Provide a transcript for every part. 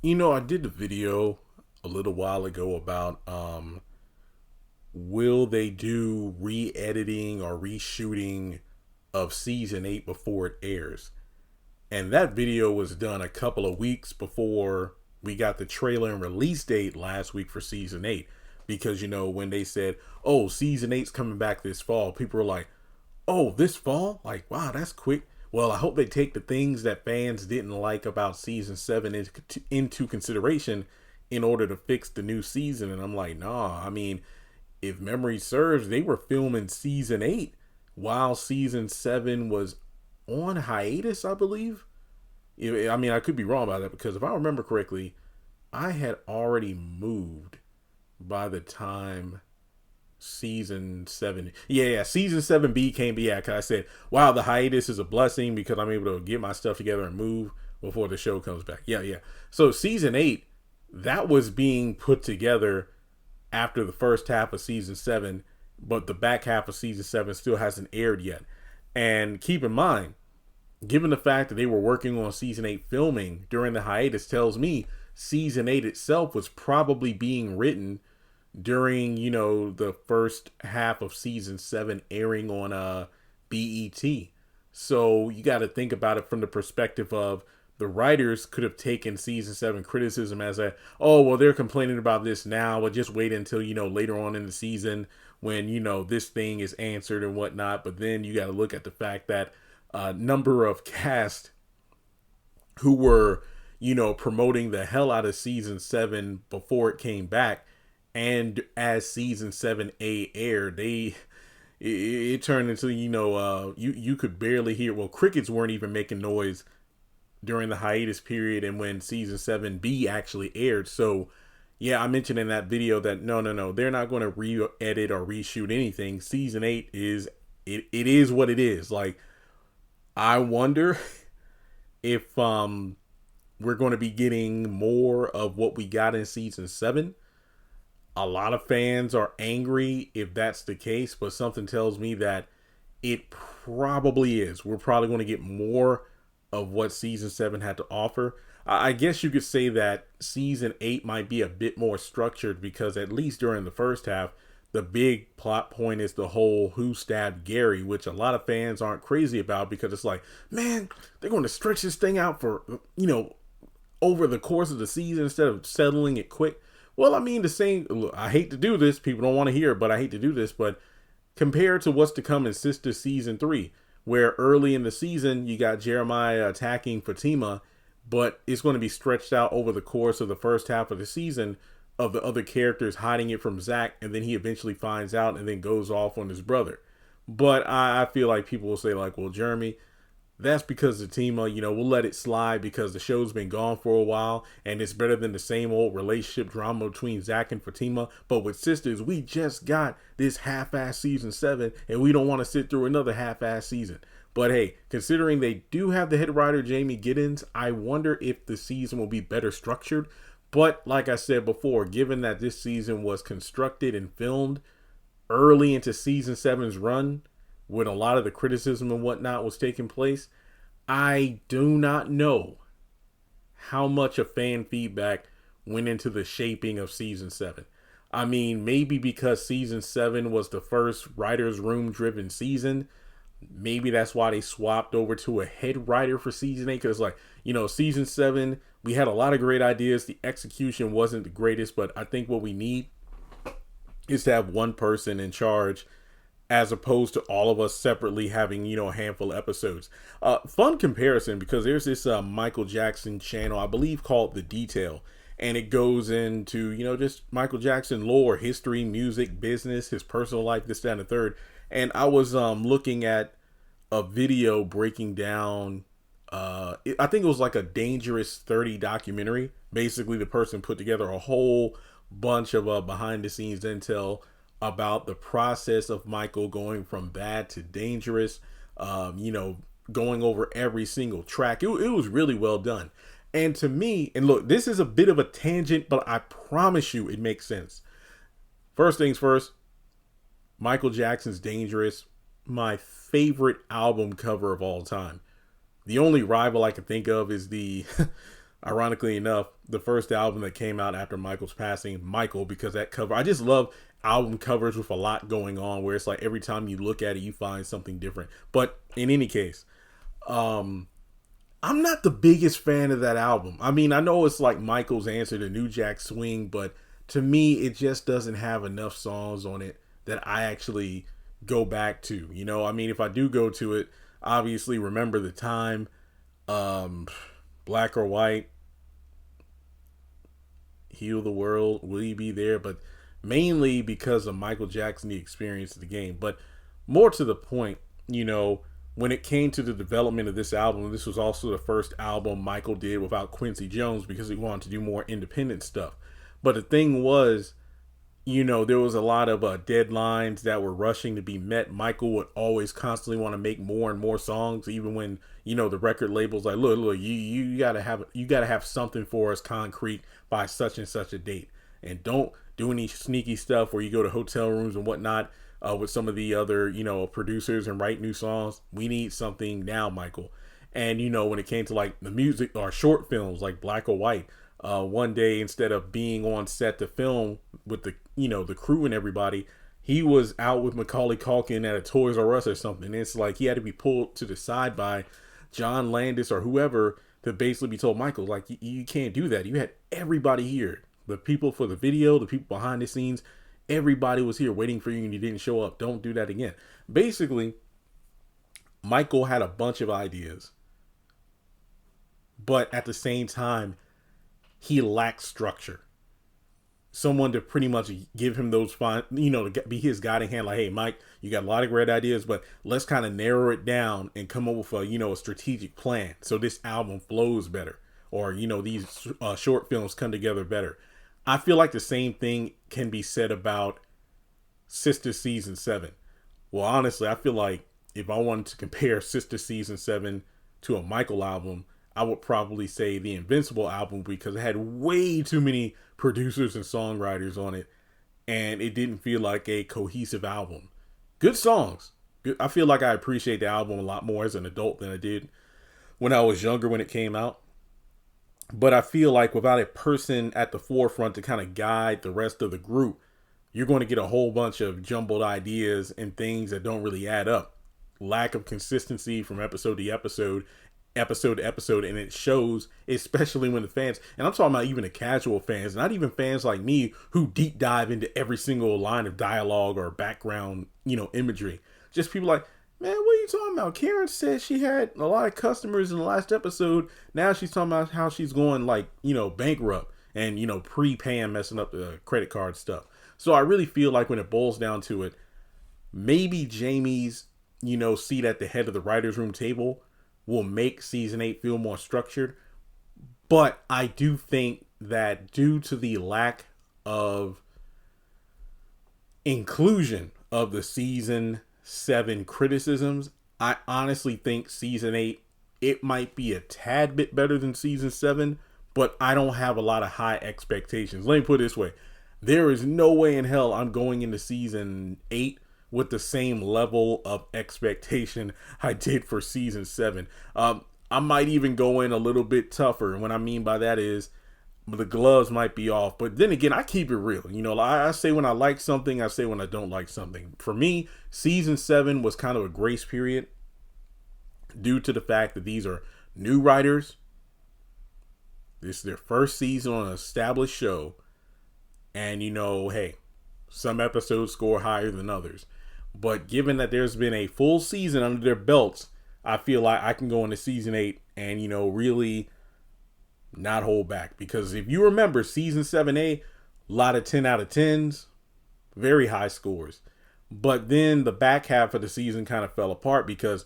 I did the video a little while ago about will they do re-editing or reshooting of season 8 before it airs. And that video was done a couple of weeks before we got the trailer and release date last week for season 8, because when they said, "Oh, season 8's coming back this fall," people were like, "Oh, this fall? Like, wow, that's quick." Well, I hope they take the things that fans didn't like about season 7 into consideration in order to fix the new season. And I'm like, nah, I mean, if memory serves, they were filming season 8 while season 7 was on hiatus, I believe. I mean, I could be wrong about that, because if I remember correctly, I had already moved by the time season 7. Yeah, season 7B came. Yeah, because I said, wow, the hiatus is a blessing because I'm able to get my stuff together and move before the show comes back. Yeah. So season 8, that was being put together after the first half of season 7, but the back half of season 7 still hasn't aired yet. And keep in mind, given the fact that they were working on season 8 filming during the hiatus, tells me season 8 itself was probably being written during, the first half of season 7 airing on BET. So you got to think about it from the perspective of the writers could have taken season 7 criticism as oh, well, they're complaining about this now, but just wait until, later on in the season when, this thing is answered and whatnot. But then you got to look at the fact that number of cast who were, promoting the hell out of season 7 before it came back, and as season 7A aired, it turned into, you could barely hear. Well, crickets weren't even making noise during the hiatus period and when season 7B actually aired. So yeah, I mentioned in that video that no, they're not going to re-edit or reshoot anything. Season 8 is it is what it is. Like, I wonder if we're going to be getting more of what we got in season 7. A lot of fans are angry if that's the case, but something tells me that it probably is. We're probably going to get more of what season 7 had to offer. I guess you could say that season 8 might be a bit more structured, because at least during the first half, the big plot point is the whole who stabbed Gary, which a lot of fans aren't crazy about, because it's like, man, they're going to stretch this thing out for, over the course of the season instead of settling it quick. Well, I mean, the same, look, I hate to do this. People don't want to hear it, but I hate to do this. But compared to what's to come in Sistas season 3, where early in the season you got Jeremiah attacking Fatima, but it's going to be stretched out over the course of the first half of the season of the other characters hiding it from Zach, and then he eventually finds out and then goes off on his brother. But I feel like people will say, like, well, Jeremy, that's because Zatima, we'll let it slide because the show's been gone for a while and it's better than the same old relationship drama between Zach and Fatima. But with Sistas, we just got this half-ass season 7 and we don't want to sit through another half-ass season. But hey, considering they do have the head writer, Jamie Giddens, I wonder if the season will be better structured. But like I said before, given that this season was constructed and filmed early into season 7's run, when a lot of the criticism and whatnot was taking place, I do not know how much of fan feedback went into the shaping of season 7. I mean, maybe because season 7 was the first writer's room driven season, maybe that's why they swapped over to a head writer for season 8. Because, like, season 7, we had a lot of great ideas. The execution wasn't the greatest, but I think what we need is to have one person in charge, as opposed to all of us separately having, a handful of episodes. Fun comparison, because there's this Michael Jackson channel, I believe, called The Detail. And it goes into, just Michael Jackson lore, history, music, business, his personal life, this, that, and the third. And I was looking at a video breaking down, I think it was like a Dangerous 30 documentary. Basically, the person put together a whole bunch of behind the scenes intel about the process of Michael going from bad to dangerous, going over every single track. It was really well done. And to me, and look, this is a bit of a tangent, but I promise you it makes sense. First things first, Michael Jackson's Dangerous, my favorite album cover of all time. The only rival I can think of is the Ironically enough, the first album that came out after Michael's passing, Michael, because that cover, I just love album covers with a lot going on where it's like every time you look at it, you find something different. But in any case, I'm not the biggest fan of that album. I mean, I know it's like Michael's answer to New Jack Swing, but to me, it just doesn't have enough songs on it that I actually go back to. You know, I mean, if I do go to it, obviously Remember the Time, Black or White, Heal the World, Will You Be There? But mainly because of Michael Jackson, the experience of the game. But more to the point, you know, when it came to the development of this album, this was also the first album Michael did without Quincy Jones because he wanted to do more independent stuff. But the thing was, you know, there was a lot of deadlines that were rushing to be met. Michael would always constantly want to make more and more songs, even when, you know, the record label's like, look, you gotta have something for us concrete by such and such a date, and don't do any sneaky stuff where you go to hotel rooms and whatnot with some of the other, you know, producers and write new songs. We need something now, Michael. And you know, when it came to like the music or short films like Black or White, one day instead of being on set to film with the, you know, the crew and everybody, he was out with Macaulay Culkin at a Toys R Us or something. And it's like he had to be pulled to the side by John Landis or whoever to basically be told, Michael, like, you can't do that. You had everybody here, the people for the video, the people behind the scenes, everybody was here waiting for you and you didn't show up. Don't do that again. Basically, Michael had a bunch of ideas, but at the same time, he lacked structure. Someone to pretty much give him those fine, you know, to be his guiding hand. Like, hey, Mike, you got a lot of great ideas, but let's kind of narrow it down and come up with a, you know, a strategic plan so this album flows better, or, you know, these short films come together better. I feel like the same thing can be said about Sistas Season 7. Well, honestly, I feel like if I wanted to compare Sistas Season 7 to a Michael album, I would probably say the Invincible album because it had way too many producers and songwriters on it, and it didn't feel like a cohesive album. Good songs. Good. I feel like I appreciate the album a lot more as an adult than I did when I was younger when it came out. But I feel like without a person at the forefront to kind of guide the rest of the group, you're going to get a whole bunch of jumbled ideas and things that don't really add up. Lack of consistency from episode to episode to episode, and it shows, especially when the fans, and I'm talking about even the casual fans, not even fans like me who deep dive into every single line of dialogue or background, you know, imagery. Just people like, man, what are you talking about? Karen said she had a lot of customers in the last episode. Now she's talking about how she's going, like, you know, bankrupt and, you know, prepaying, messing up the credit card stuff. So I really feel like when it boils down to it, maybe Jamie's, you know, seat at the head of the writer's room table will make season 8 feel more structured. But I do think that due to the lack of inclusion of the season 7 criticisms, I honestly think season 8, it might be a tad bit better than season 7, but I don't have a lot of high expectations. Let me put it this way. There is no way in hell I'm going into season 8 with the same level of expectation I did for season 7. I might even go in a little bit tougher. And what I mean by that is the gloves might be off. But then again, I keep it real. You know, I say when I like something, I say when I don't like something. For me, season 7 was kind of a grace period due to the fact that these are new writers. This is their first season on an established show. And, you know, hey, some episodes score higher than others. But given that there's been a full season under their belts, I feel like I can go into season 8 and, you know, really not hold back. Because if you remember season 7A, a lot of 10 out of 10s, very high scores. But then the back half of the season kind of fell apart because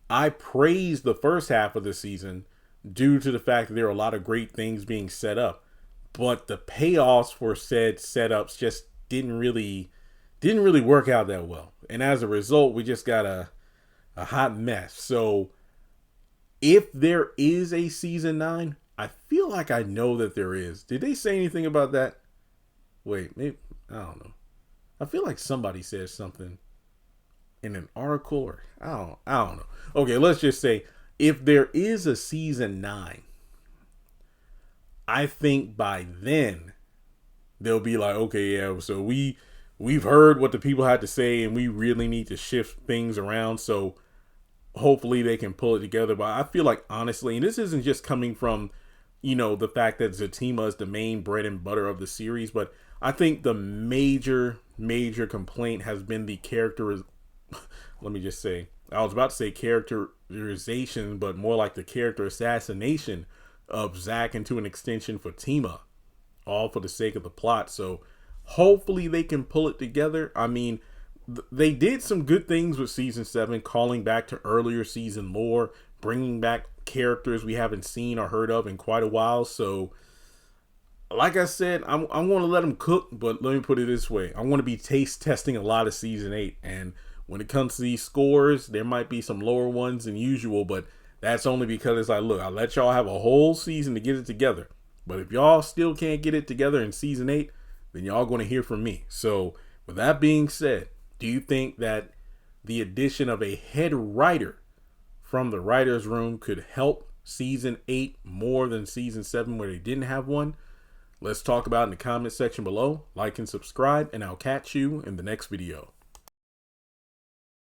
I praised the first half of the season due to the fact that there are a lot of great things being set up. But the payoffs for said setups just didn't really work out that well. And as a result, we just got a hot mess. So if there is a season 9, I feel like I know that there is. Did they say anything about that? Wait, maybe, I don't know. I feel like somebody said something in an article or I don't know. Okay, let's just say if there is a season 9, I think by then they'll be like, okay, yeah, so we've heard what the people had to say and we really need to shift things around. So hopefully they can pull it together. But I feel like, honestly, and this isn't just coming from, the fact that Zatima is the main bread and butter of the series, but I think the major complaint has been the character. Let me just say, I was about to say characterization, but more like the character assassination of Zach into an extension for Tima, all for the sake of the plot. So hopefully they can pull it together. I mean, they did some good things with season 7, calling back to earlier season lore, bringing back characters we haven't seen or heard of in quite a while. So like I said, I'm going to let them cook, but let me put it this way. I want to be taste testing a lot of season 8. And when it comes to these scores, there might be some lower ones than usual, but that's only because it's like, look, I let y'all have a whole season to get it together. But if y'all still can't get it together in season 8, then y'all going to hear from me. So with that being said, do you think that the addition of a head writer from the writer's room could help season 8 more than season 7 where they didn't have one? Let's talk about it in the comment section below. Like and subscribe, and I'll catch you in the next video.